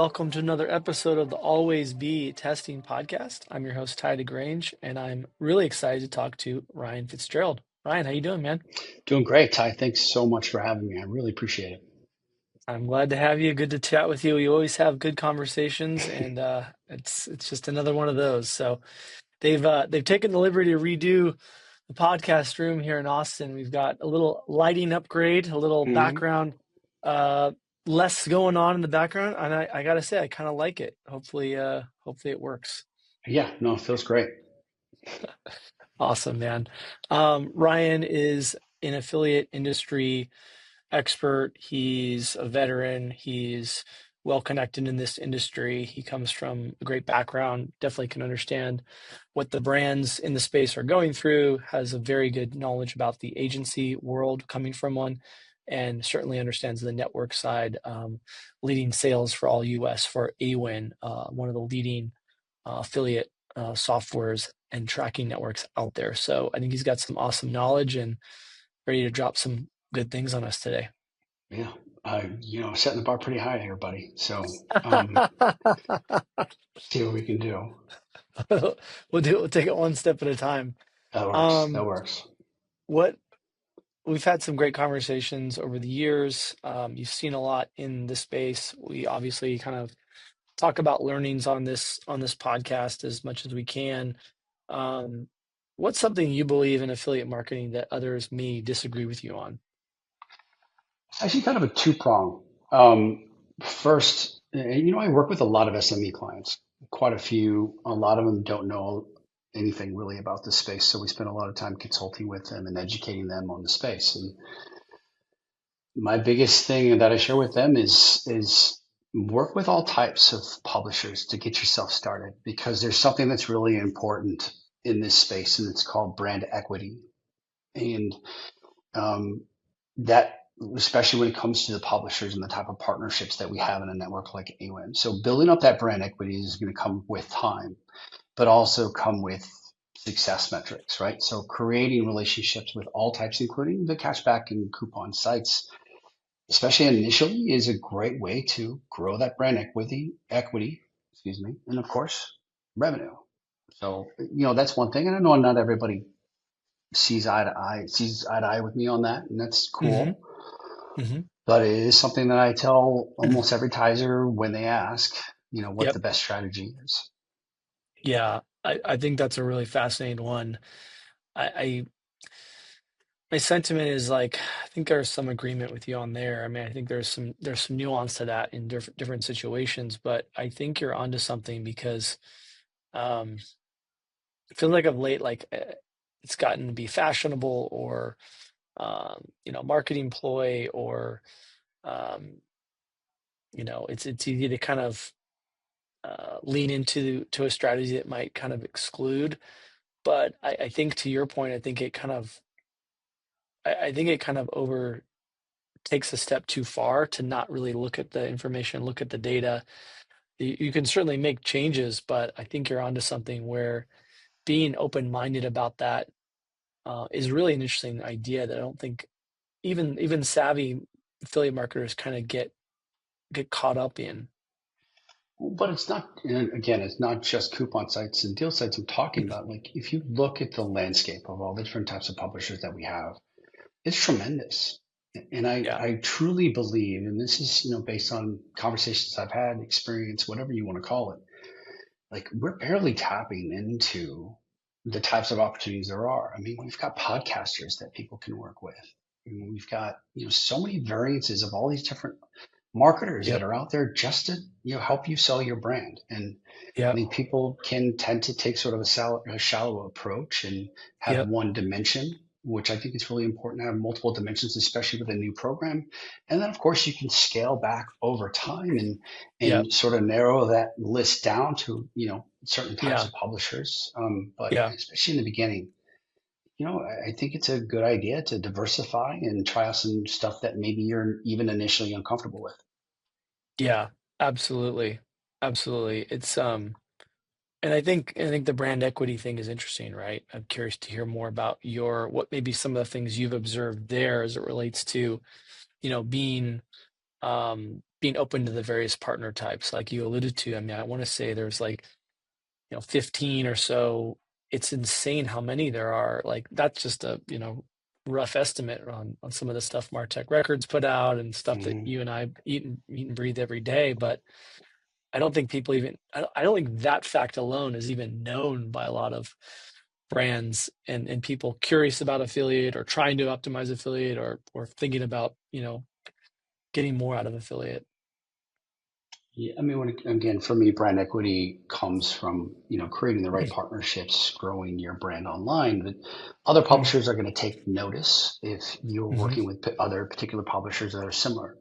welcome to another episode of the Always Be Testing Podcast. I'm your host, Ty DeGrange, and I'm really excited to talk to Ryan Fitzgerald. Ryan, how you doing, man? Doing great, Ty. Thanks so much for having me. I really appreciate I'm glad to have you. Good to chat with you. We always have good conversations, it. and it's just another one of those. So they've taken the liberty to redo the podcast room here in Austin. We've got a little lighting upgrade, a little hmm background, uh, less going on in the background, and I gotta say, I kind of like it. Hopefully it works. Yeah, no, it feels great. Awesome, man. Ryan is an affiliate industry expert. He's a veteran. He's well connected in this industry. He comes from a great background, definitely can understand what the brands in the space are going through, has a very good knowledge about the agency world coming from one, and certainly understands the network side, leading sales for all US for AWIN, one of the leading affiliate softwares and tracking networks out there. So I think he's got some awesome knowledge and ready to drop some good things on us today. Yeah, setting the bar pretty high here, buddy. So, see what we can do. We'll take it one step at a time. That works. That Um, works. what we've had some great conversations over the years. You've seen a lot in this space. We obviously kind of talk about learnings on this podcast as much as we can. Um, what's something you believe in affiliate marketing that others may disagree with you on? It's actually kind of a two-prong. First, I work with a lot of SME clients, quite a few. A lot of them don't know anything really about the space, so we spend a lot of time consulting with them and educating them on the space. And my biggest thing that I share with them is work with all types of publishers to get yourself started because there's something that's really important in this space and it's called brand equity. And um, that especially when it comes to the publishers and the type of partnerships that we have in a network like AWIN. So building up that brand equity is going to come with time, but also come with success metrics, right? So creating relationships with all types, including the cashback and coupon sites, especially initially, is a great way to grow that brand equity, excuse me, and of course, revenue. So, that's one thing. And I know not everybody sees eye to eye with me on that, and that's Hmm. cool. Hmm. But it is something that I tell almost every Tizer when they ask, what Yep. the best strategy is. Yeah. I think that's a really fascinating one. I my sentiment is like I think there's some agreement with you on there. I mean, I think there's some nuance to that in different situations, but I think you're onto something because um I feel like of late, it's gotten to be fashionable or marketing ploy or um, it's easy to kind of lean into to a strategy that might kind of exclude. But I think to your point, I think it kind of over takes a step too far to not really look at the information, look at the data. You can certainly make changes, but I think you're onto something where being open-minded about that is really an interesting idea that I don't think even savvy affiliate marketers kind of get caught up in. But it's not, and again, it's not just coupon sites and deal sites I'm talking about. Like, if you look at the landscape of all the different types of publishers that we have, it's tremendous. And Yeah. I truly believe, and this is, based on conversations I've had, experience, whatever you want to call it, like we're barely tapping into the types of opportunities there are. I mean, we've got podcasters that people can work with. I mean, we've got, so many variances of all these different marketers that Yep. are out there just to, help you sell your brand. And I Yep. think people can tend to take sort of a shallow approach and have Yep. one dimension, which I think is really important to have multiple dimensions, especially with a new program. And then, of course, you can scale back over time Yep. and sort of narrow that list down to, certain types Yeah. of publishers. But Yeah. especially in the beginning, I think it's a good idea to diversify and try out some stuff that maybe you're even initially uncomfortable with. Yeah. Absolutely. Absolutely. And I think the brand equity thing is interesting, right? I'm curious to hear more about your what maybe some of the things you've observed there as it relates to, being being open to the various partner types, like you alluded to. I mean, I want to say there's like, 15 or so. It's insane how many there are. Like that's just a, rough estimate on some of the stuff Martech Records put out and stuff that Hmm. you and I eat and breathe every day. But I don't think people even, I don't think that fact alone is even known by a lot of brands and people curious about affiliate or trying to optimize affiliate or thinking about, getting more out of affiliate. Yeah, I mean, again, for me, brand equity comes from, creating the right partnerships, growing your brand online. But other publishers are going to take notice if you're Mm-hmm. working with other particular publishers that are similar,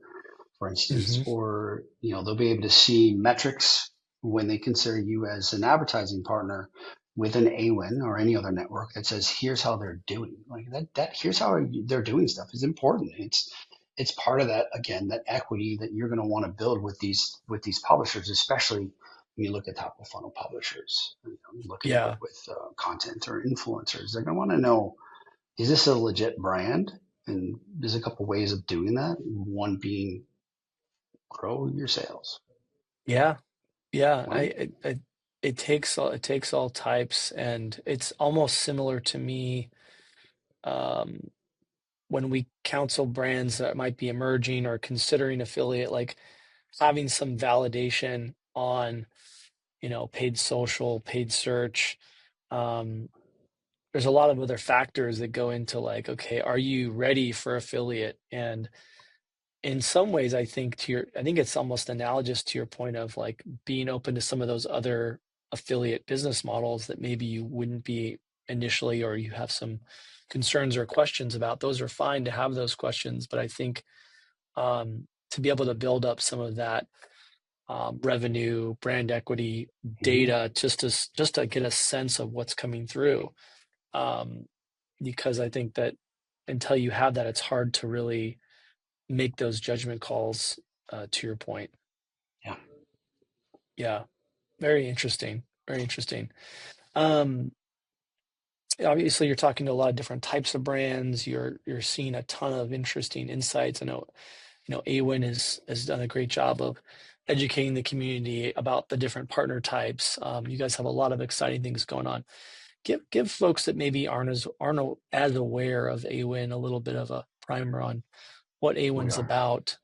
for instance, Hmm. or, they'll be able to see metrics when they consider you as an advertising partner with an AWIN or any other network that says, here's how they're doing. Like that here's how they're doing stuff is important. It's part of that, again, that equity that you're going to want to build with these publishers, especially when you look at top of funnel publishers. You look at Yeah. with content or influencers, they're going to want to know, is this a legit brand? And there's a couple ways of doing that. One being grow your sales, Yeah. Yeah. right? It takes all types, and it's almost similar to me, um, when we counsel brands that might be emerging or considering affiliate, like having some validation on, paid social, paid search. Um, there's a lot of other factors that go into like, okay, are you ready for affiliate? And in some ways, I think it's almost analogous to your point of like being open to some of those other affiliate business models that maybe you wouldn't be initially, or you have some concerns or questions about. Those are fine to have those questions, but I think, to be able to build up some of that, revenue, brand equity Hmm. data, just to get a sense of what's coming through, um, because I think that until you have that, it's hard to really make those judgment calls, to your point. Yeah. Yeah, very interesting. Very interesting. Um, Obviously, you're talking to a lot of different types of brands. You're seeing a ton of interesting insights. I know, Awin has done a great job of educating the community about the different partner types. You guys have a lot of exciting things going on. Give folks that maybe aren't as aware of Awin a little bit of a primer on what We Awin's are. about.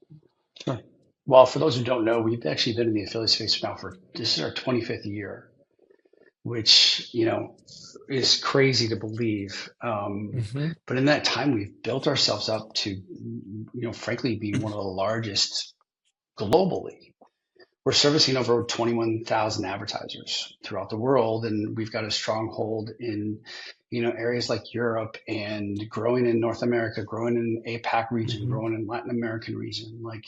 Sure. Well, for those who don't know, we've actually been in the affiliate space now for this is our 25th year, which is crazy to believe. Hmm. But in that time, we've built ourselves up to, frankly, be one of the largest globally. We're servicing over 21,000 advertisers throughout the world, and we've got a stronghold in, areas like Europe and growing in North America, growing in APAC region, Hmm. growing in Latin American region. Like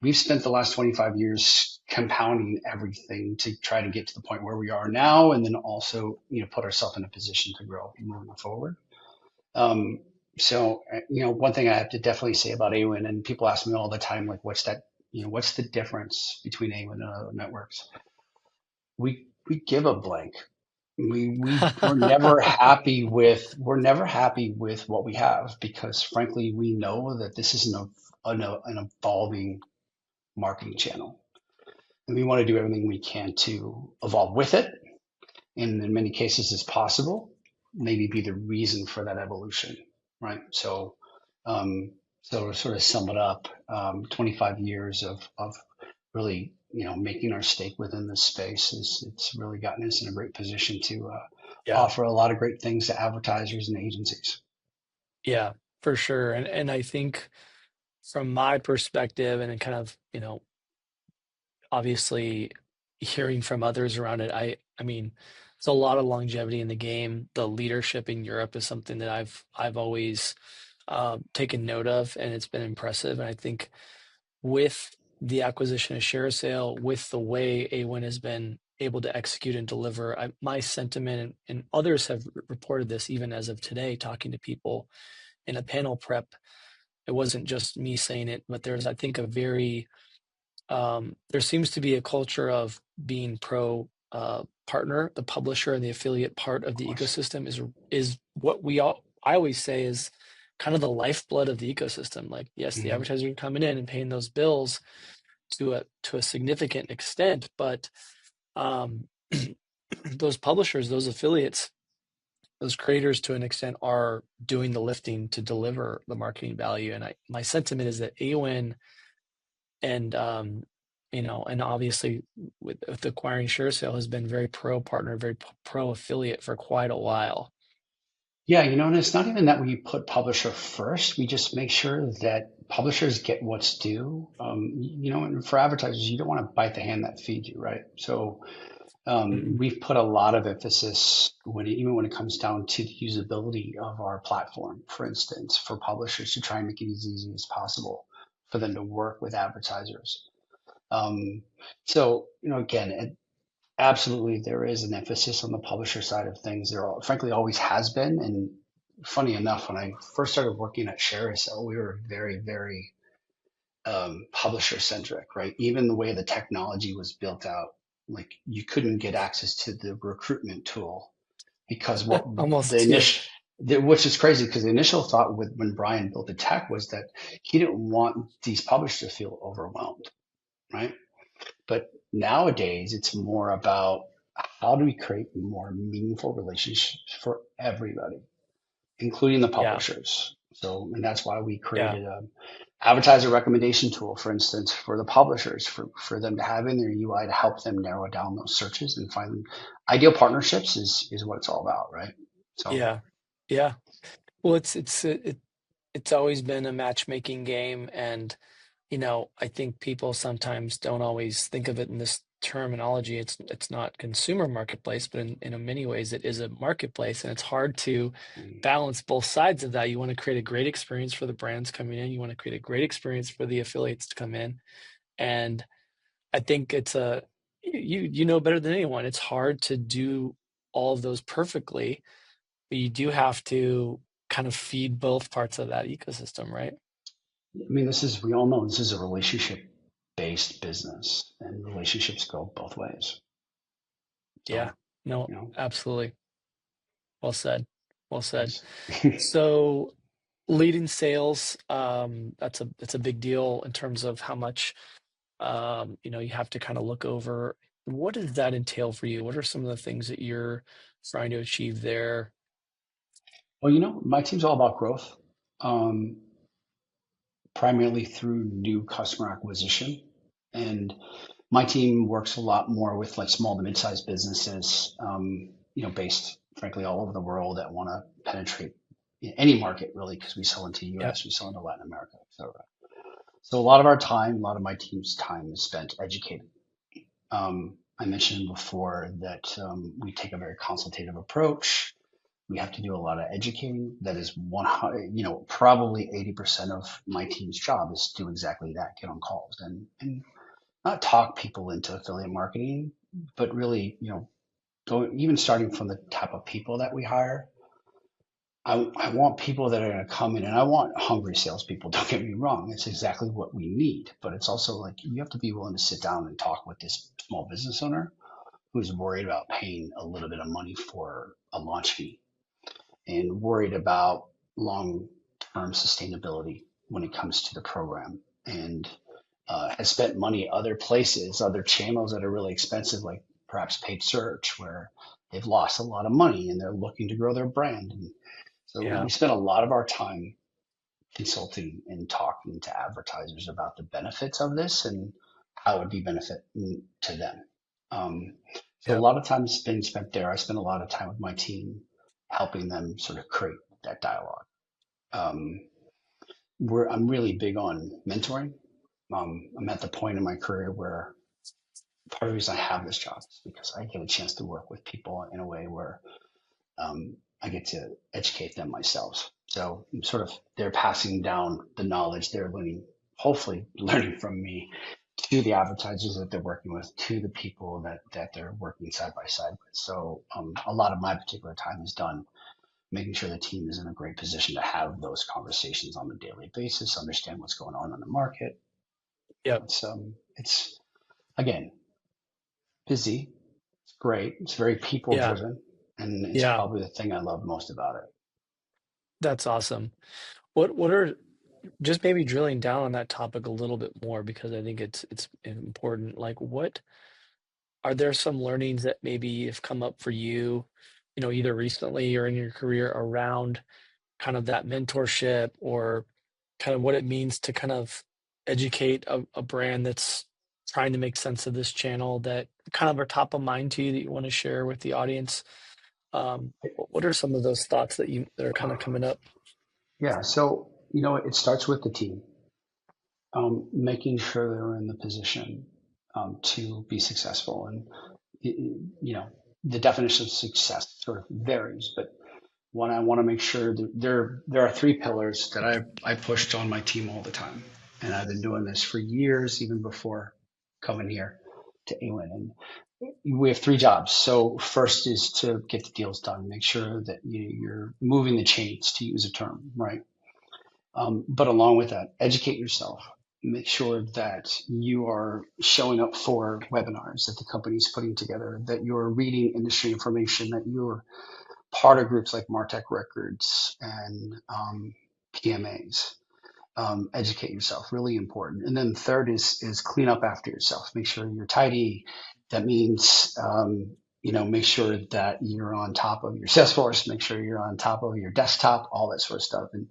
we've spent the last 25 years compounding everything to try to get to the point where we are now, and then also, put ourselves in a position to grow moving forward. Um, one thing I have to definitely say about AWIN, and people ask me all the time, like, what's the difference between AWIN and other networks? We give a blank. We're never happy with what we have because frankly, we know that this is an evolving marketing channel. And we want to do everything we can to evolve with it. And in many cases, as possible, maybe be the reason for that evolution, right? Um, so to sort of sum it up, 25 years of really, making our stake within this space it's really gotten us in a great position to Yeah, offer a lot of great things to advertisers and agencies. yeah, for sure. And I think from my perspective, and then kind of, obviously hearing from others around it, I mean, it's a lot of longevity in the game. The leadership in Europe is something that I've always, taken note of, and it's been impressive. And I think with the acquisition of ShareSale, with the way A1 has been able to execute and deliver, my sentiment, and others have reported this even as of today, talking to people in a panel prep. It wasn't just me saying it, but there's, I think, there seems to be a culture of being pro, partner. The publisher and the affiliate part of Of the course. ecosystem is what I always say is kind of the lifeblood of the ecosystem. Like, yes, the Hmm. advertisers are coming in and paying those bills to a significant extent, but um, those publishers, those affiliates, those creators to an extent are doing the lifting to deliver the marketing value. And my sentiment is that AON and and obviously with acquiring ShareSale has been very pro partner, very pro affiliate for quite a while. Yeah, and it's not even that we put publisher first. We just make sure that publishers get what's due. And for advertisers, you don't want to bite the hand that feeds you, right? So Mm-mm. we've put a lot of emphasis even when it comes down to the usability of our platform, for instance, for publishers to try and make it as easy as possible for them to work with advertisers. Um, so, again, absolutely, there is an emphasis on the publisher side of things. Frankly, always has been. And funny enough, when I first started working at ShareSale, we were very, very publisher centric, right? Even the way the technology was built out, like you couldn't get access to the recruitment tool because what the Almost too. initial, which is crazy because the initial thought with when Brian built the tech was that he didn't want these publishers to feel overwhelmed, right? But nowadays, it's more about how do we create more meaningful relationships for everybody, including the Yeah, publishers. So, and that's why we yeah, created a advertiser recommendation tool, for instance, for the publishers, for them to have in their UI to help them narrow down those searches and find ideal partnerships is what it's all about, right? So, yeah, yeah. Well, it's always been a matchmaking game, and I think people sometimes don't always think of it in this terminology. It's not consumer marketplace, but in many ways it is a marketplace, and it's hard to mm, balance both sides of that. You want to create a great experience for the brands coming in. You want to create a great experience for the affiliates to come in, and I think you know better than anyone. It's hard to do all of those perfectly, but you do have to kind of feed both parts of that ecosystem, right? I mean, we all know this is a relationship based business and relationships go both ways. Yeah. So, No, you know, absolutely. Well said. Well said. thanks. So leading sales, that's a big deal in terms of how much you have to kind of look over. What does that entail for you? What are some of the things that you're trying to achieve there? Well, my team's all about growth, um, primarily through new customer acquisition. And my team works a lot more with like small to mid-sized businesses, based frankly all over the world that want to penetrate any market really, because we sell into Yep. US, we sell into Latin America, etc. So a lot of our time, a lot of my team's time is spent educating. I mentioned before that we take a very consultative approach. We have to do a lot of educating. That is 100, probably 80% of my team's job is to do exactly that, get on calls and not talk people into affiliate marketing, but really, go even starting from the type of people that we hire. I want people that are going to come in and I want hungry salespeople. Don't get me wrong. It's exactly what we need, but it's also like you have to be willing to sit down and talk with this small business owner who's worried about paying a little bit of money for a launch fee and worried about long-term sustainability when it comes to the program and has spent money other places, other channels that are really expensive, like perhaps paid search, where they've lost a lot of money and they're looking to grow their brand. And so Yeah. we spend a lot of our time consulting and talking to advertisers about the benefits of this and how it would be benefit to them. Um, so a Yep. lot of time is being spent there. I spend a lot of time with my team helping them sort of create that dialogue. Um, I'm really big on mentoring. I'm at the point in my career where part of the reason I have this job is because I get a chance to work with people in a way where I get to educate them myself. So I'm sort of they're passing down the knowledge they're learning, hopefully learning from me to the advertisers that they're working with, to the people that they're working side by side with. So a lot of my particular time is done making sure the team is in a great position to have those conversations on a daily basis, understand what's going on in the market. Yep. It's again busy. It's great. It's very people Yeah. driven, and it's Yeah. probably the thing I love most about it. That's awesome. What are just maybe drilling down on that topic a little bit more because I think it's important. Like, what are there some learnings that maybe have come up for you, either recently or in your career around kind of that mentorship or kind of what it means to kind of educate a brand that's trying to make sense of this channel that kind of are top of mind to you that you want to share with the audience? What are some of those thoughts that are kind of coming up? Yeah, so it starts with the team, making sure they're in the position to be successful, and you know the definition of success sort of varies, but one I want to make sure that there are three pillars that I pushed on my team all the time, and I've been doing this for years, even before coming here to AWIN. And we have three jobs. So first is to get the deals done, make sure that you're moving the chains, to use a term, right? But along with that, educate yourself. Make sure that you are showing up for webinars that the company's putting together, that you're reading industry information, that you're part of groups like Martech Records and PMAs. Educate yourself, really important. And then third is clean up after yourself. Make sure you're tidy. That means make sure that you're on top of your Salesforce. Make sure you're on top of your desktop, all that sort of stuff. And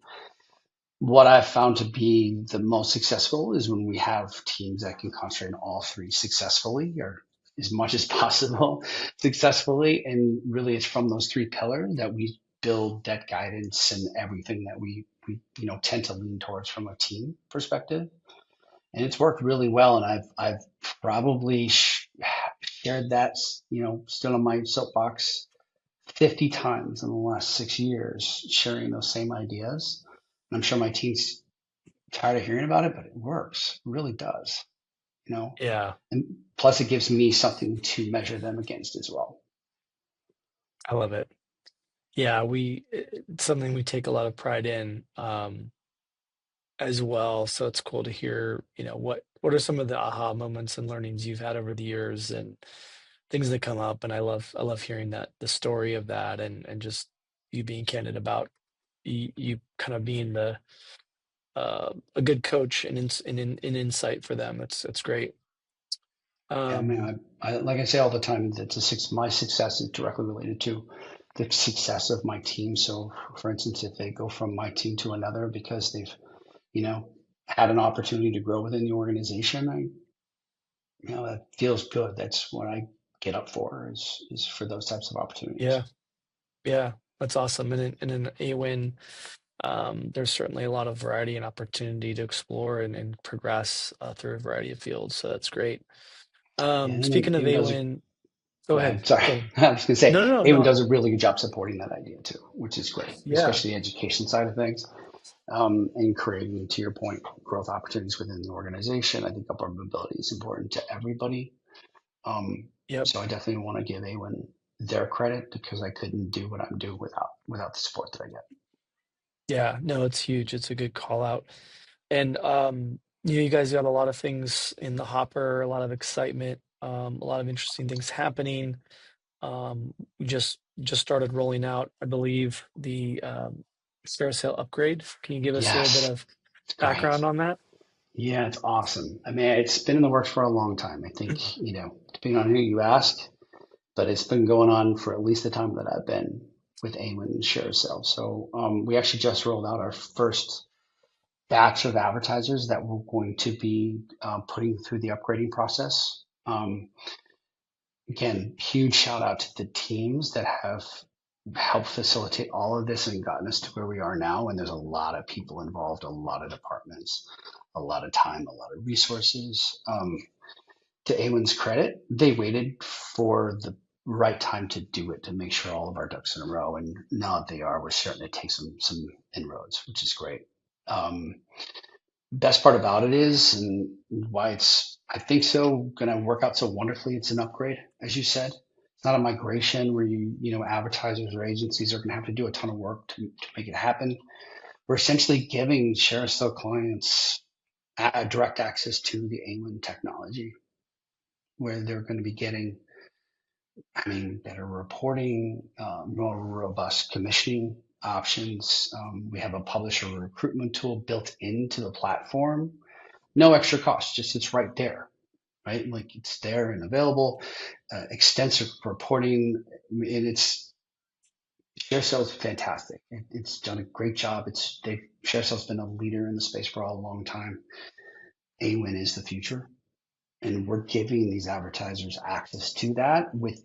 what I've found to be the most successful is when we have teams that can concentrate on all three successfully, or as much as possible successfully. And really, it's from those three pillars that we build that guidance and everything that we tend to lean towards from a team perspective. And it's worked really well. And I've probably shared that, still on my soapbox 50 times in the last 6 years, sharing those same ideas. And I'm sure my team's tired of hearing about it, but it works. It really does, you know. Yeah, And plus, it gives me something to measure them against as well. I love it. Yeah, it's something we take a lot of pride in, as well. So it's cool to hear, what are some of the aha moments and learnings you've had over the years and things that come up. And I love hearing that the story of that and just you being candid about you kind of being a good coach and in insight for them. It's great. Yeah, I Um, mean, I like I say all the time that my success is directly related to the success of my team. So, for instance, if they go from my team to another because they've, you know, had an opportunity to grow within the organization, that feels good. That's what I get up for is for those types of opportunities. yeah, yeah, that's awesome. And in a win, there's certainly a lot of variety and opportunity to explore and progress through a variety of fields. So that's great. Yeah, and Speaking of even does AWIN, go Go ahead. ahead. Sorry. Go ahead. I was going to say, No, no, no, Avon no. does a really good job supporting that idea too, which is great, Yeah. especially the education side of things, and creating, to your point, growth opportunities within the organization. I think upward mobility is important to everybody. Yep. So I definitely want to give Awen their credit because I couldn't do what I'm doing without the support that I get. Yeah. No, it's huge. It's a good call out. And you guys got a lot of things in the hopper, a lot of excitement, a lot of interesting things happening. We just started rolling out, I believe, the Carousel upgrade. Can you give us a little bit Yes, of it's background great. on that? Yeah, it's awesome. I mean, it's been in the works for a long time. I think, depending on who you ask, but it's been going on for at least the time that I've been with Eamon and ShareSale. So we actually just rolled out our first batch of advertisers that we're going to be putting through the upgrading process. Again, huge shout out to the teams that have helped facilitate all of this and gotten us to where we are now. And there's a lot of people involved, a lot of departments, a lot of time, a lot of resources. To Awen's credit, they waited for the right time to do it to make sure all of our ducks in a row. And now that they are, we're starting to take some inroads, which is great. Um, Best part about it is, and why it's I think so going to work out so wonderfully. It's an upgrade, as you said. It's not a migration where advertisers or agencies are going to have to do a ton of work to make it happen. We're essentially giving ShareSale clients direct access to the Awen technology, where they're going to be getting, I mean, better reporting, more robust commissioning, options. We have a publisher recruitment tool built into the platform. No extra cost, just it's right there, right? Like it's there and available. Extensive reporting, and it's ShareSale's fantastic. It's done a great job. ShareSale's been a leader in the space for a long time. AWIN is the future, and we're giving these advertisers access to that with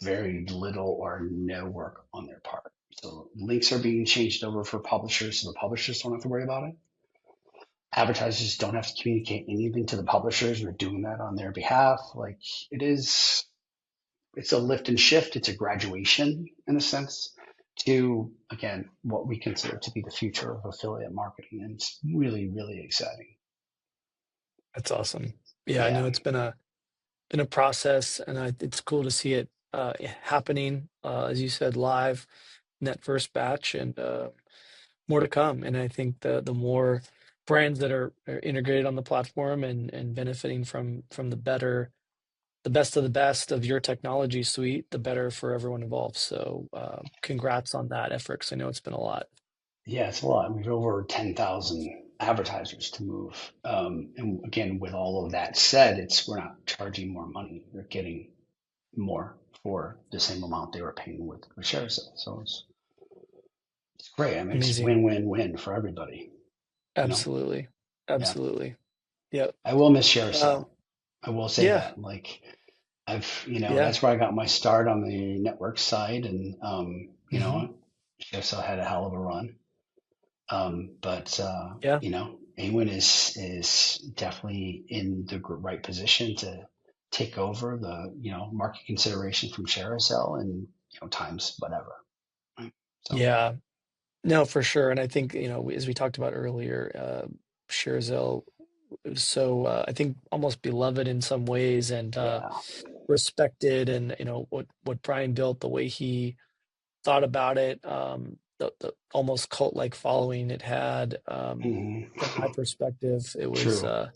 very little or no work on their part. So links are being changed over for publishers, so the publishers don't have to worry about it. Advertisers don't have to communicate anything to the publishers. We're doing that on their behalf. Like it is, it's a lift and shift. It's a graduation in a sense to, again, what we consider to be the future of affiliate marketing. And it's really, really exciting. That's awesome. Yeah, I know Yeah. it's been a process, and it's cool to see it happening, as you said, live in that first batch, and more to come. And I think the more brands that are integrated on the platform and benefiting from the best of the best of your technology suite, the better for everyone involved. So, congrats on that effort, 'cause I know it's been a lot. Yeah, it's a lot. We've over 10,000 advertisers to move. And again, with all of that said, we're not charging more money. They're getting more for the same amount they were paying with ShareSale. So it's great. I mean, it's Amazing. win-win-win for everybody, you know? Absolutely. Yeah. Absolutely. Yep. I will miss Um, ShareSale. I will say yeah. that. Like Yeah. that's where I got my start on the network side. And, Hmm. ShareSale had a hell of a run. But Yeah. Awin is definitely in the right position to take over the market consideration from Carousel and times whatever. Right? So Yeah. No, for sure. And I think, as we talked about earlier, Sherzl is so, I think, almost beloved in some ways, and yeah. respected. And, what Brian built, the way he thought about it, the almost cult-like following it had, from my Hmm. perspective, it was, True.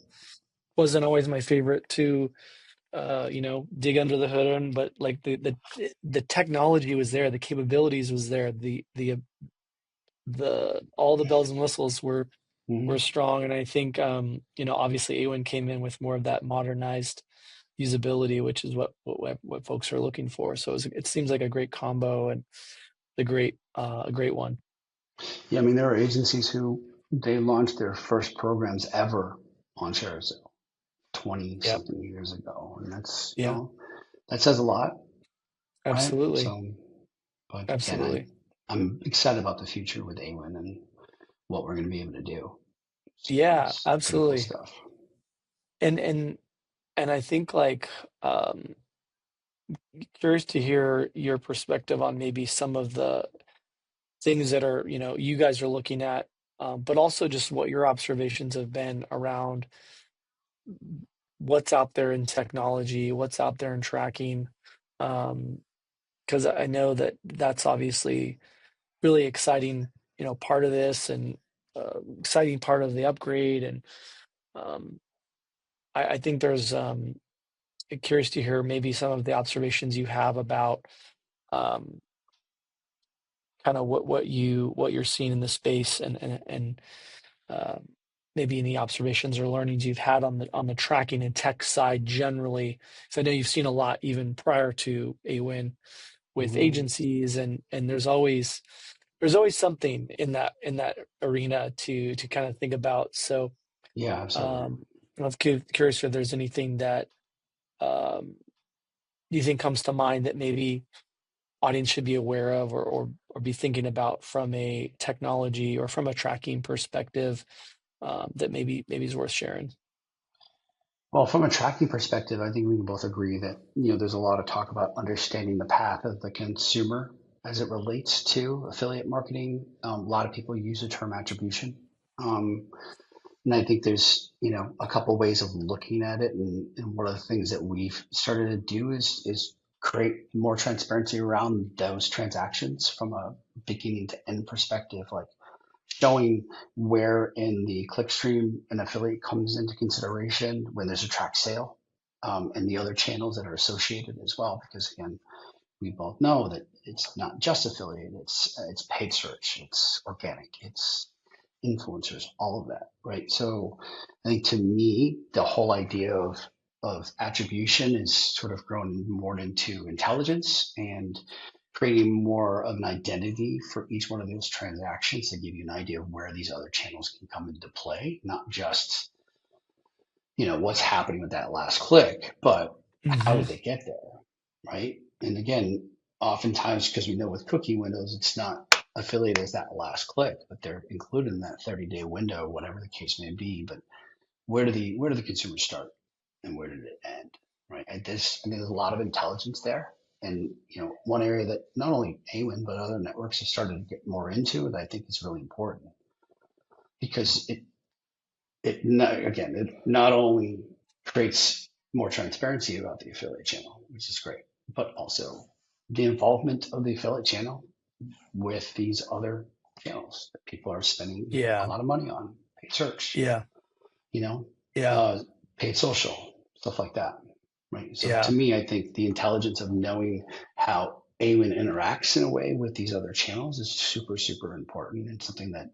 wasn't always my favorite to, dig under the hood on, but like the technology was there, the capabilities was there, the all the bells and whistles were Hmm. strong. And I think, obviously Awen came in with more of that modernized usability, which is what folks are looking for. So it seems like a great combo, and a great one. Yeah, I mean there are agencies who they launched their first programs ever on Carousel 20 Yep. something years ago, and that's Yeah. that says a lot, right? Absolutely. So, but again, Absolutely. I'm excited about the future with Awin and what we're going to be able to do. Yeah, It's pretty cool absolutely. stuff. And I think, like, curious to hear your perspective on maybe some of the things that are, you guys are looking at, but also just what your observations have been around what's out there in technology, what's out there in tracking. Because I know that that's obviously really exciting, part of this, and exciting part of the upgrade. And um, I think there's, curious to hear maybe some of the observations you have about, um, kind of what you're seeing in the space, and uh, maybe any observations or learnings you've had on the tracking and tech side generally. So I know you've seen a lot even prior to AWin with Hmm. agencies, and there's always something in that arena to kind of think about. So, Yeah, absolutely. I'm curious if there's anything that, um, you think comes to mind that maybe audience should be aware of, or be thinking about from a technology or from a tracking perspective, that maybe is worth sharing. Well, from a tracking perspective, I think we can both agree that there's a lot of talk about understanding the path of the consumer as it relates to affiliate marketing. A lot of people use the term attribution. Um, And I think there's, a couple ways of looking at it. And one of the things that we've started to do is create more transparency around those transactions from a beginning to end perspective, like showing where in the clickstream an affiliate comes into consideration when there's a track sale, and the other channels that are associated as well. Because again, we both know that it's not just affiliate, it's paid search, it's organic, it's influencers, all of that, right? So I think to me, the whole idea of attribution is sort of grown more into intelligence and creating more of an identity for each one of those transactions to give you an idea of where these other channels can come into play, not just, what's happening with that last click, but how Hmm. did they get there, right? And again, oftentimes, because we know with cookie windows, it's not affiliated as that last click, but they're included in that 30-day window, whatever the case may be. But where do the consumers start and where did it end, right? There's a lot of intelligence there. And one area that not only AWIN but other networks have started to get more into that I think is really important because it not only creates more transparency about the affiliate channel, which is great, but also the involvement of the affiliate channel with these other channels that people are spending a Yeah. lot of money on, paid search, Yeah. you know, Yeah. uh, paid social, stuff like that, right? So to Yeah. me, I think the intelligence of knowing how AWIN interacts in a way with these other channels is super, super important and something that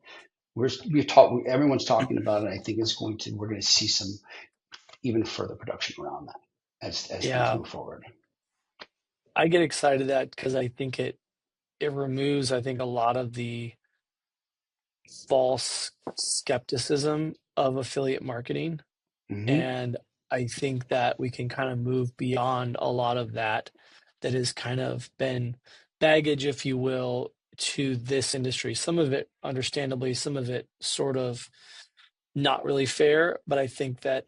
everyone's talking about it. I think we're going to see some even further production around that as things Yeah. move forward. I get excited that because I think it removes, I think, a lot of the false skepticism of affiliate marketing. Hmm. And I think that we can kind of move beyond a lot of that has kind of been baggage, if you will, to this industry. Some of it understandably, some of it sort of not really fair, but I think that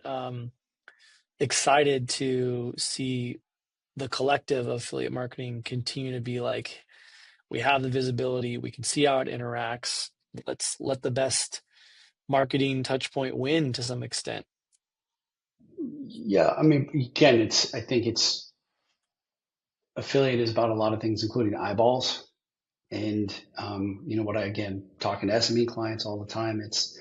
excited to see the collective of affiliate marketing continue to be like, we have the visibility, we can see how it interacts. Let's let the best marketing touch point win to some extent. Yeah, I mean, again, I think it's affiliate is about a lot of things, including eyeballs. And what I again talking to SME clients all the time. It's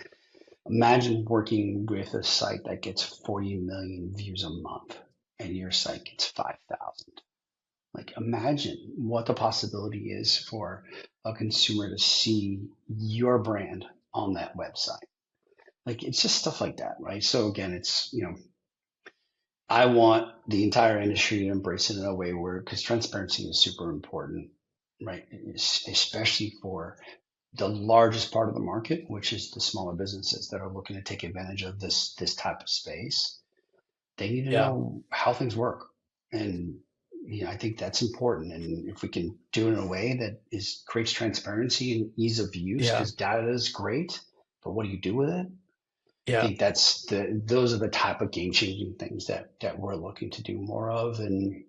imagine working with a site that gets 40 million views a month, and your site gets 5,000. Like, imagine what the possibility is for a consumer to see your brand on that website. Like, it's just stuff like that, right? So again, I want the entire industry to embrace it in a way where, because transparency is super important, right? Especially for the largest part of the market, which is the smaller businesses that are looking to take advantage of this type of space. They need to Yeah, know how things work, and I think that's important. And if we can do it in a way that creates transparency and ease of use, yeah, because data is great, but what do you do with it? I yeah, think those are the type of game changing things that we're looking to do more of. And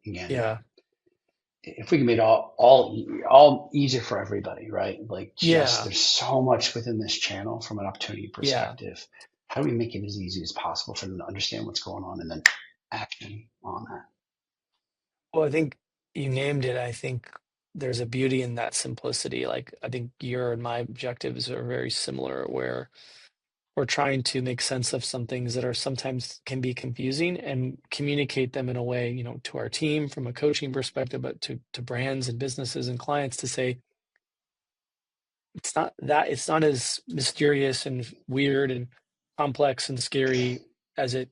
again, yeah, if we can make it all easier for everybody, right? Like, just yeah, there's so much within this channel from an opportunity yeah. perspective. How do we make it as easy as possible for them to understand what's going on and then action on that? Well, I think you named it. I think there's a beauty in that simplicity. Like, I think your and my objectives are very similar, where we're trying to make sense of some things that are sometimes can be confusing and communicate them in a way, to our team from a coaching perspective, but to brands and businesses and clients to say, it's not as mysterious and weird and complex and scary as it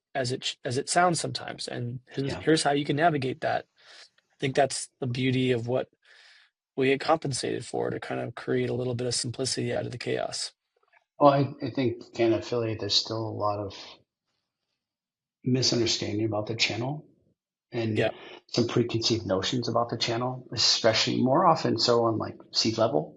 sounds sometimes. And Yeah. here's how you can navigate that. I think that's the beauty of what we get compensated for, to kind of create a little bit of simplicity out of the chaos. Well, I think can affiliate. There's still a lot of misunderstanding about the channel and Yeah, some preconceived notions about the channel, especially more often so on like seed level.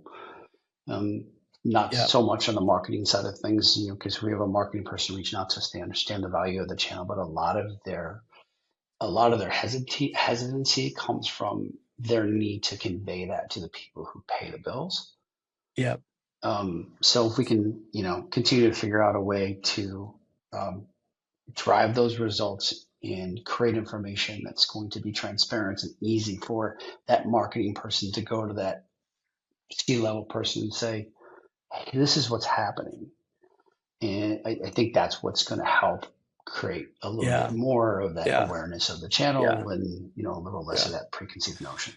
Um, Not yeah, so much on the marketing side of things, because we have a marketing person reaching out to us. They understand the value of the channel, but a lot of their hesitancy comes from their need to convey that to the people who pay the bills. yeah, So if we can, continue to figure out a way to um, drive those results and create information that's going to be transparent and easy for that marketing person to go to that C-level person and say, hey, this is what's happening. And I think that's what's going to help create a little bit yeah, more of that yeah, awareness of the yeah, channel and, a little less yeah. of that preconceived notion.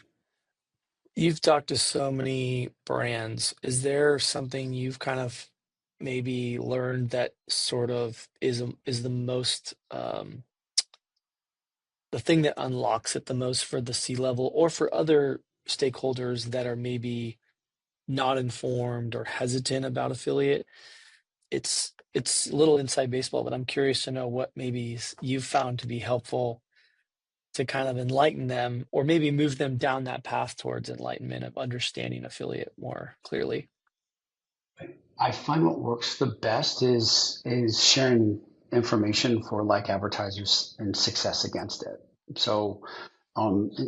You've talked to so many brands. Is there something you've kind of maybe learned that sort of is the most the thing that unlocks it the most for the C level or for other stakeholders that are maybe not informed or hesitant about affiliate? It's a little inside baseball, but I'm curious to know what maybe you've found to be helpful to kind of enlighten them or maybe move them down that path towards enlightenment of understanding affiliate more clearly. I find what works the best is sharing information for like advertisers and success against it. So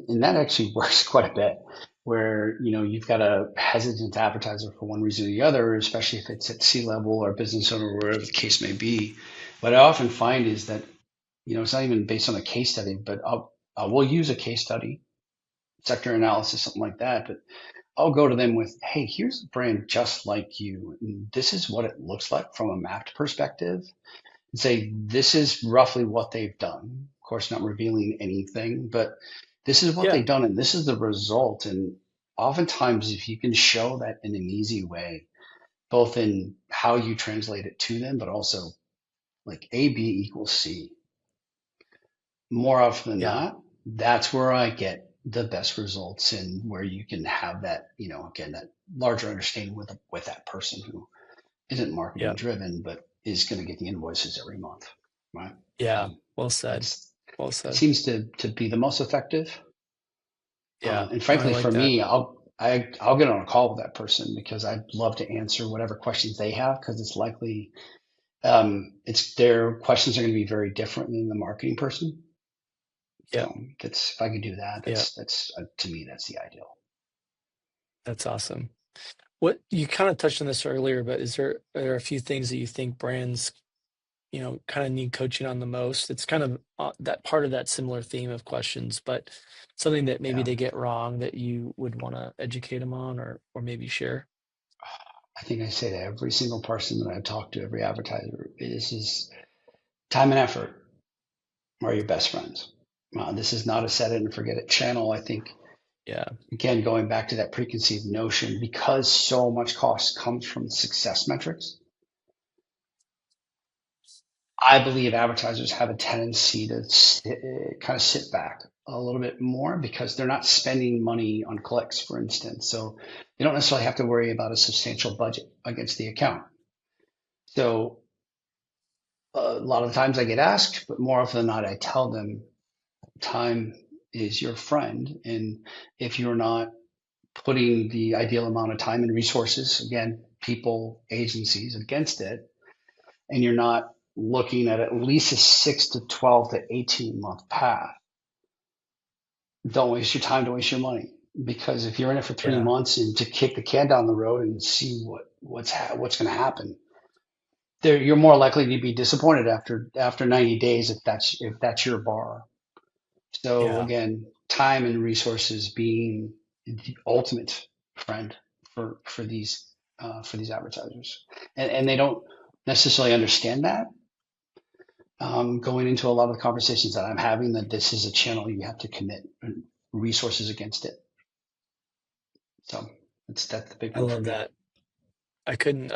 and that actually works quite a bit where, you've got a hesitant advertiser for one reason or the other, especially if it's at C level or business owner or wherever the case may be. What I often find is that, it's not even based on a case study, but we'll use a case study, sector analysis, something like that. But I'll go to them with, hey, here's a brand just like you. And this is what it looks like from a mapped perspective. And say, this is roughly what they've done. Of course, not revealing anything, but this is what Yeah, they've done and this is the result. And oftentimes, if you can show that in an easy way, both in how you translate it to them, but also like AB equals C, more often than yeah, not, that's where I get the best results and where you can have that, again, that larger understanding with that person who isn't marketing yeah, driven, but is going to get the invoices every month, right? yeah. Um, Well said. that's Well It said. seems to be the most effective. Yeah. And No, I frankly, like for that. me, I'll get on a call with that person because I'd love to answer whatever questions they have because it's likely it's their questions are going to be very different than the marketing person. Yeah, So that's if I could do that, yeah. that's to me that's the ideal. That's awesome. What you kind of touched on this earlier, but are there a few things that you think brands, kind of need coaching on the most? It's kind of that part of that similar theme of questions, but something that maybe Yeah, they get wrong that you would want to educate them on or maybe share. I think I say to every single person that I talk to, every advertiser, is time and effort are your best friends. This is not a set it and forget it channel. I think Yeah, again, going back to that preconceived notion, because so much cost comes from success metrics, I believe advertisers have a tendency to kind of sit back a little bit more because they're not spending money on clicks, for instance. So they don't necessarily have to worry about a substantial budget against the account. So a lot of the times I get asked, but more often than not, I tell them time is your friend. And if you're not putting the ideal amount of time and resources, again, people, agencies against it, and you're not looking at least a 6 to 12 to 18 month path, don't waste your time, don't waste your money. Because if you're in it for three yeah, months and to kick the can down the road and see what's going to happen, there you're more likely to be disappointed after 90 days if that's your bar. So yeah. again, time and resources being the ultimate friend for these advertisers, and they don't necessarily understand that going into a lot of the conversations that I'm having. That this is a channel you have to commit resources against it. So that's the big I one for love me. that. I couldn't,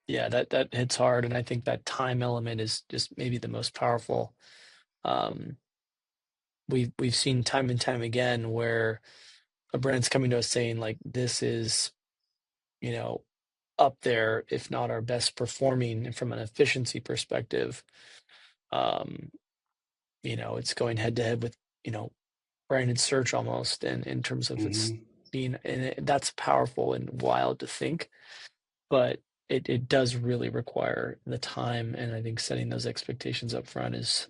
yeah, that hits hard. And I think that time element is just maybe the most powerful. Um, we've seen time and time again where a brand's coming to us saying like, this is, you know, up there, if not our best performing and from an efficiency perspective. Um, it's going head to head with, you know, branded search almost and in terms of its Hmm. being, and that's powerful and wild to think, but it does really require the time. And I think setting those expectations up front is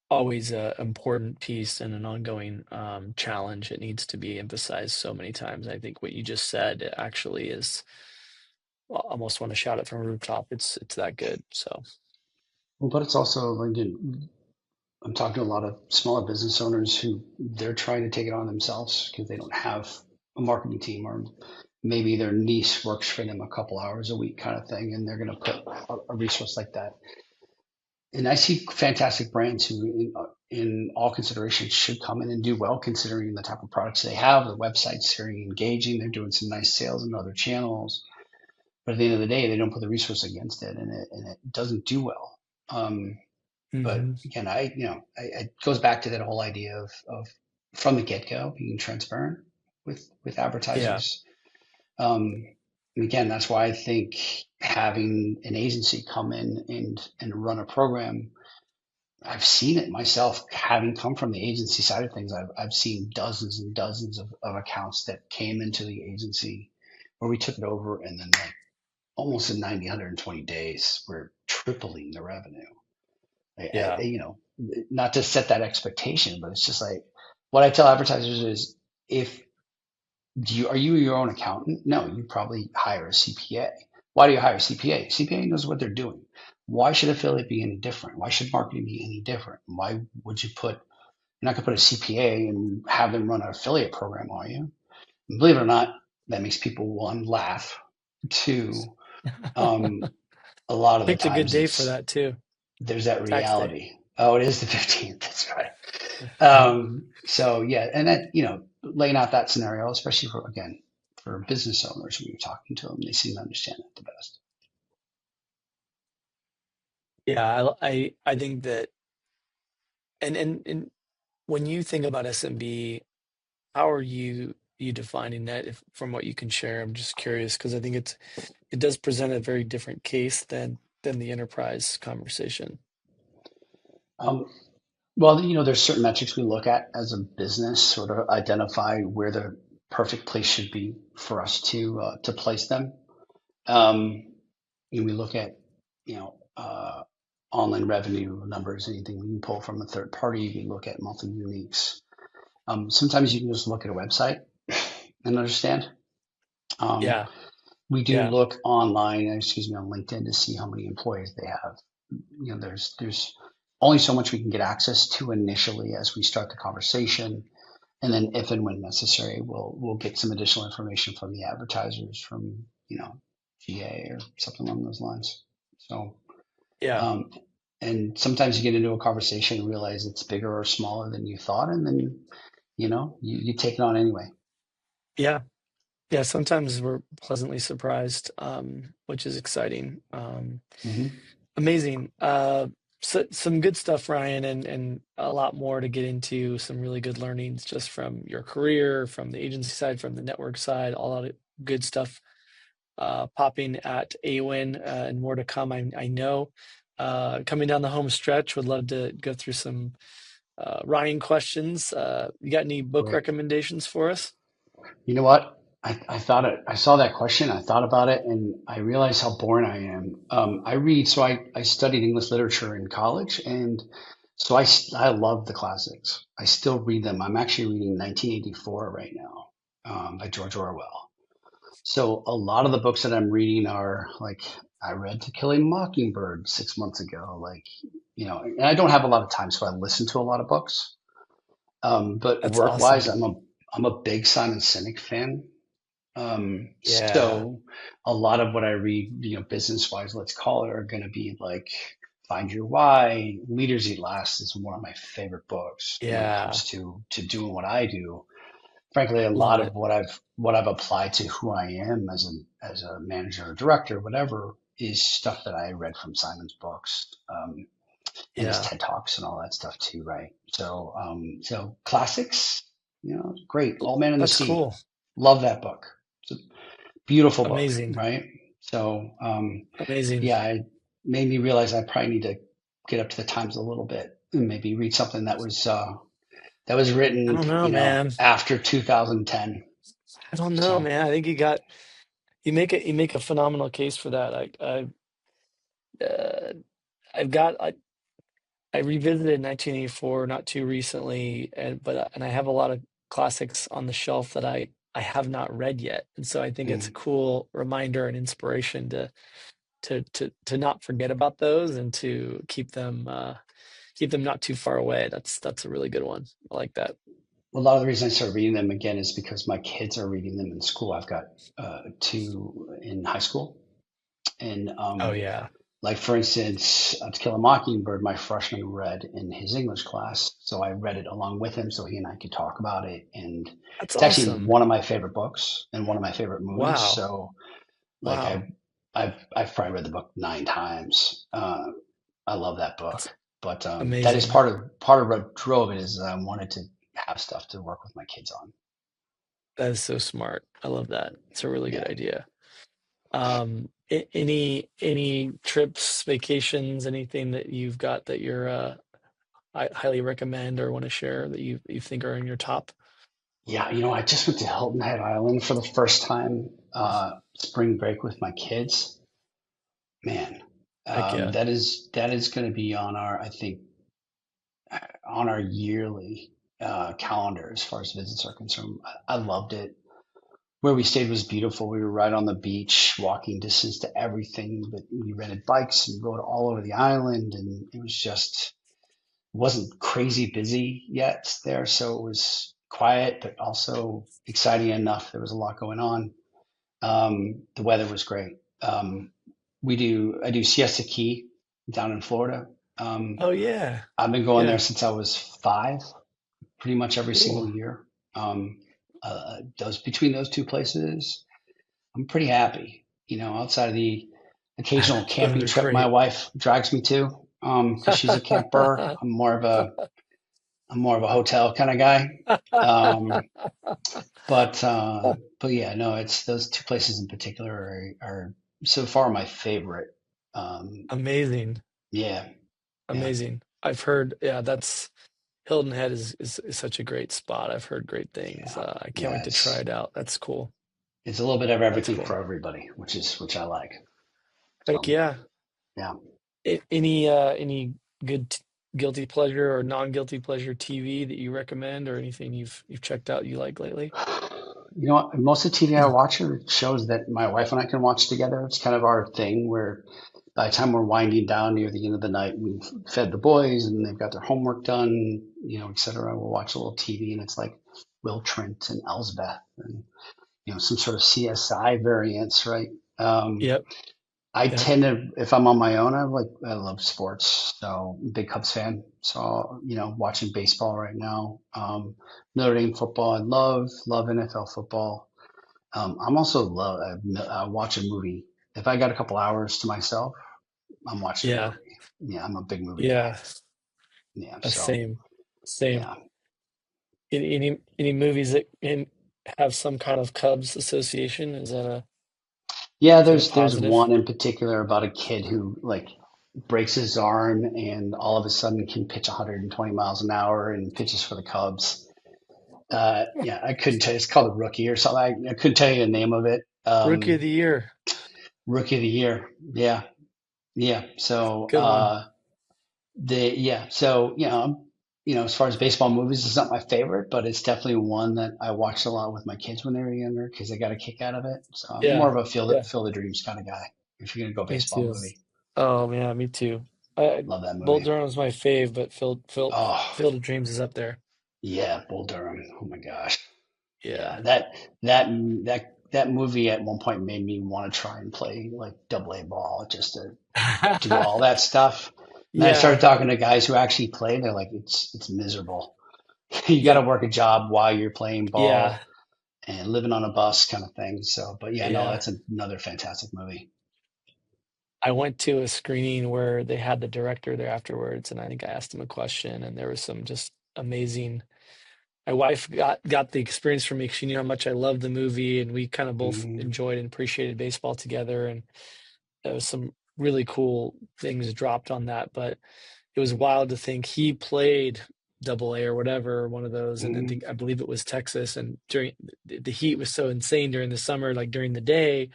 always a important piece and an ongoing challenge. It needs to be emphasized so many times. I think what you just said actually is I almost want to shout it from a rooftop. It's that good. So Well, but it's also like I'm talking to a lot of smaller business owners who they're trying to take it on themselves because they don't have a marketing team, or maybe their niece works for them a couple hours a week kind of thing, and they're going to put a resource like that and I see fantastic brands who, in all considerations, should come in and do well, considering the type of products they have. The website's very engaging. They're doing some nice sales in other channels, but at the end of the day, they don't put the resource against it, and it doesn't do well. Um, but Hmm. again, it goes back to that whole idea of from the get go being transparent with Yeah. advertisers. Um, and again, that's why I think having an agency come in and run a program, I've seen it myself, having come from the agency side of things. I've seen dozens and dozens of accounts that came into the agency where we took it over, and then like almost in 90, 120 days, we're tripling the revenue. Yeah. Not to set that expectation, but it's just like what I tell advertisers is, if are you your own accountant? No, you probably hire a CPA. Why do you hire a CPA? CPA knows what they're doing. Why should affiliate be any different? Why should marketing be any different? Why would you put, you're not going to put a CPA and have them run an affiliate program, are you? And believe it or not, that makes people, one, laugh. Two, um, a lot of the Picked a good times day for it's, that too. there's that Tax day. reality. Oh, it is the 15th. That's right. So yeah, and that, laying out that scenario, especially for, again, for business owners, when you're talking to them, they seem to understand it the best. Yeah, I think that, and when you think about SMB, how are you defining that, if from what you can share? I'm just curious because I think it does present a very different case than the enterprise conversation. Um, well, there's certain metrics we look at as a business, sort of identify where the perfect place should be for us to place them. Um, and we look at, you know, uh, online revenue numbers, anything we can pull from a third party. We look at monthly uniques. Sometimes you can just look at a website and understand. Um, Yeah, we do yeah, look online, excuse me, on LinkedIn to see how many employees they have. There's only so much we can get access to initially as we start the conversation, and then if and when necessary, we'll get some additional information from the advertisers, from GA or something along those lines. So, yeah, um, and sometimes you get into a conversation and realize it's bigger or smaller than you thought, and then you take it on anyway. yeah, yeah. Sometimes we're pleasantly surprised, which is exciting. Hmm. Amazing. So, some good stuff, Ryan, and a lot more to get into. Some really good learnings just from your career, from the agency side, from the network side. A lot of good stuff popping at AWIN, and more to come. I know. Coming down the home stretch, would love to go through some Ryan questions. You got any book Great. recommendations for us? You know what? I saw that question. I thought about it, and I realized how boring I am. I studied English literature in college, and so I love the classics. I still read them. I'm actually reading 1984 right now, by George Orwell. So a lot of the books that I'm reading are like, I read To Kill a Mockingbird 6 months ago. Like, and I don't have a lot of time, so I listen to a lot of books. But That's work wise, awesome. I'm a big Simon Sinek fan. Yeah, So a lot of what I read, business wise, let's call it, are going to be like Find Your Why. Leaders Eat Last is one of my favorite books when it yeah, comes to doing what I do. Frankly, a love lot of it. what I've applied to who I am as a manager or director, whatever, is stuff that I read from Simon's books, and his Yeah, TED Talks and all that stuff too, right? So classics, great. All Man in the that's Sea, cool. love that book. It's a beautiful book, Amazing, right? So, amazing. yeah, it made me realize I probably need to get up to the times a little bit and maybe read something that was I written, don't know, man. after 2010. I don't know, So, man. I think you make a phenomenal case for that. Uh, I've got I revisited 1984 not too recently, and I have a lot of classics on the shelf that I have not read yet, and so I think it's a mm. cool reminder and inspiration to not forget about those and to keep them not too far away. That's a really good one. I like that. A lot of the reason I started reading them again is because my kids are reading them in school. I've got two in high school, and Oh yeah. like for instance, To Kill a Mockingbird, my freshman read in his English class, so I read it along with him, so he and I could talk about it. And That's it's actually awesome. one of my favorite books and one of my favorite movies. Wow. So like Wow. I've probably read the book 9 times. I love that book, That's but that is amazing. part of what drove it is I wanted to have stuff to work with my kids on. That is so smart. I love that. It's a really good Yeah. idea. Any trips, vacations, anything that you've got that you're I highly recommend or want to share that you think are in your top? Yeah, I just went to Hilton Head Island for the first time spring break with my kids. Man, Heck yeah. that is going to be on our, I think, on our yearly calendar as far as visits are concerned. I loved it. Where we stayed was beautiful. We were right on the beach, walking distance to everything. But we rented bikes and rode all over the island, and it was just wasn't crazy busy yet there, so it was quiet, but also exciting enough. There was a lot going on. The weather was great. I do Siesta Key down in Florida. Um, Oh yeah. I've been going there Yeah. since I was 5, pretty much every single Cool. year. Those between those two places, I'm pretty happy. Outside of the occasional Those camping are trip my great. wife drags me to, because she's a camper. I'm more of a hotel kind of guy. Um, but yeah, no, it's those two places in particular are so far my favorite. Um, Amazing. yeah, yeah, Amazing. I've heard, yeah, that's Hilton Head is such a great spot. I've heard great things. yeah, I can't yeah. wait to try it out. That's cool. It's a little bit of That's everything cool. for everybody, which I like. Heck So yeah. yeah. Any good guilty pleasure or non-guilty pleasure TV that you recommend or anything you've checked out you like lately? You know what? Most of the TV I watch are shows that my wife and I can watch together. It's kind of our thing where by the time we're winding down near the end of the night, we've fed the boys and they've got their homework done, et cetera. We'll watch a little TV and it's like Will Trent and Elsbeth and, some sort of CSI variants, right? Um, Yep. I Yep. tend to, if I'm on my own, I love sports. So big Cubs fan. So, watching baseball right now. Notre Dame football, I love NFL football. I'm also I watch a movie. If I got a couple hours to myself, I'm watching a Yeah. movie. Yeah, I'm a big movie guy. Yeah. Yeah, so Same. Same. yeah, Any movies that have some kind of Cubs association? yeah. Is that a There's positive? one in particular about a kid who like breaks his arm and all of a sudden can pitch 120 miles an hour and pitches for the Cubs. Yeah, I couldn't tell you. It's called a rookie or something. I couldn't tell you the name of it. Rookie of the year. Rookie of the year. Yeah, yeah. So Good one. as far as baseball movies, it's not my favorite, but it's definitely one that I watched a lot with my kids when they were younger because they got a kick out of it. So I'm more Yeah. of a Yeah. Field of Dreams kind of guy. If you're gonna go Me baseball too. movie, Oh yeah, me too. I love that Bull movie. Durham's my fave, but Oh Field of Dreams is up there. yeah, Bull Durham. Oh my gosh. Yeah, Yeah. that that movie at one point made me want to try and play like double A ball just to do all that stuff. And then I started Yeah. talking to guys who actually play. They're like, it's miserable. You got to Yep. work a job while you're playing Yeah. ball and living on a bus kind of thing. So, but yeah, no, Yeah. that's another fantastic movie. I went to a screening where they had the director there afterwards, and I think I asked him a question, and there was some just amazing. My wife got the experience from me 'cause she knew how much I loved the movie, and we kind of both Mhm. enjoyed and appreciated baseball together, and there was some really cool things dropped on that. But it was wild to think he played double A or whatever, one of those, and Mhm. I believe it was Texas. And during the heat was so insane during the summer, like during the day,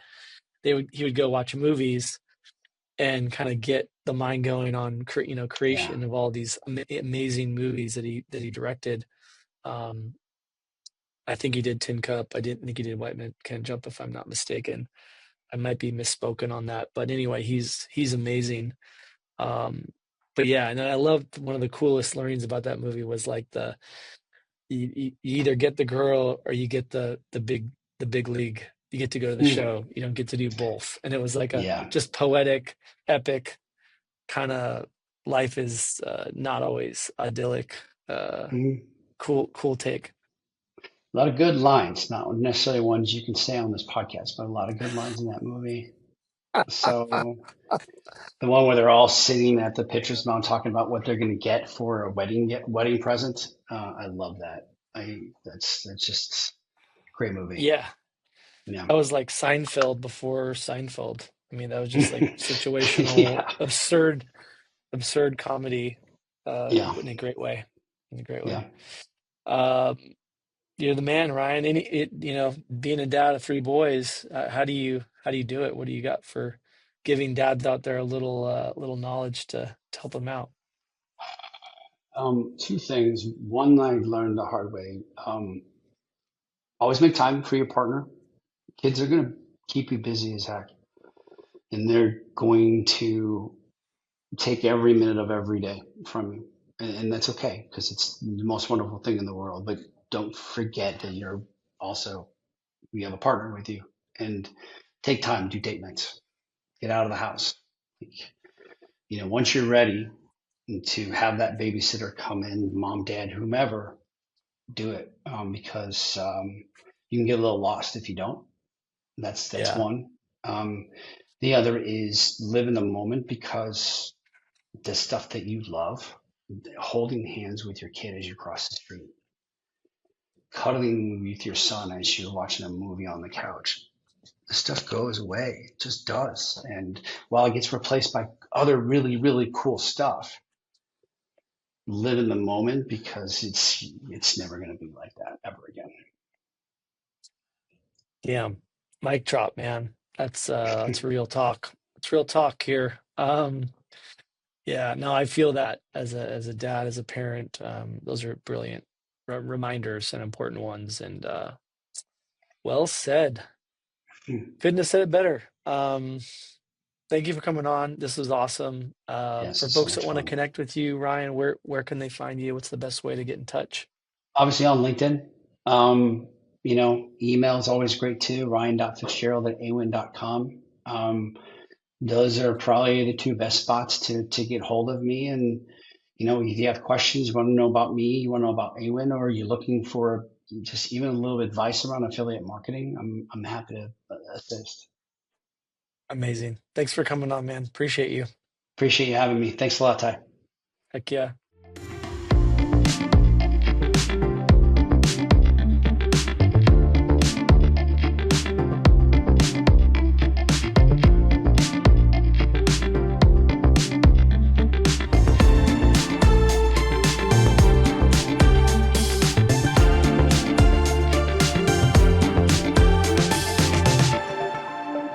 he would go watch movies and kind of get the mind going on Yeah. creation of all these amazing movies that he directed. Um, I think he did Tin Cup. I didn't think he did White Man Can't Jump, if I'm not mistaken. I might be misspoken on that, but anyway, he's amazing. Um, but yeah, and I loved one of the coolest learnings about that movie was like you either get the girl or you get the big league. You get to go to the Mm. show. You don't get to do both. And it was like a Yeah. just poetic, epic kind of life is not always idyllic. Uh, Mm. cool take. A lot of good lines, not necessarily ones you can say on this podcast, but a lot of good lines in that movie. So the one where they're all sitting at the pitcher's mound talking about what they're going to get for a wedding present. I love that. That's just a great movie. Yeah, Yeah. that was like Seinfeld before Seinfeld. I mean, that was just like situational, Yeah. absurd comedy, Yeah. in a great way. In a great Yeah. way. Um, you're the man, Ryan. Being a dad of three boys, how do you do it? What do you got for giving dads out there a little knowledge to help them out? Two things. One, I learned the hard way. Always make time for your partner. Kids are going to keep you busy as heck, and they're going to take every minute of every day from you. And that's okay because it's the most wonderful thing in the world. But don't forget that you have a partner with you, and take time, do date nights, get out of the house. Once you're ready to have that babysitter come in, mom, dad, whomever, do it because you can get a little lost if you don't. That's Yeah, one. Um, the other is live in the moment because the stuff that you love, holding hands with your kid as you cross the street, cuddling with your son as you're watching a movie on the couch. The stuff goes away. It just does. And while it gets replaced by other really, really cool stuff, live in the moment because it's never going to be like that ever again. damn, mic drop, man. That's real talk. It's real talk here. Yeah, no, I feel that as a dad, as a parent, those are brilliant reminders and important ones. And well said. Couldn't have said it better. Thank you for coming on. This was awesome. Yes, For it's so folks that much want to fun. connect with you, Ryan, where can they find you? What's the best way to get in touch? Obviously on LinkedIn. Email is always great too. Ryan.Fitzgerald@awin.com. Those are probably the two best spots to get hold of me. And, if you have questions, you want to know about me, you want to know about AWIN, or you're looking for just even a little advice around affiliate marketing, I'm happy to assist. Amazing. Thanks for coming on, man. Appreciate you. Appreciate you having me. Thanks a lot, Ty. Heck yeah.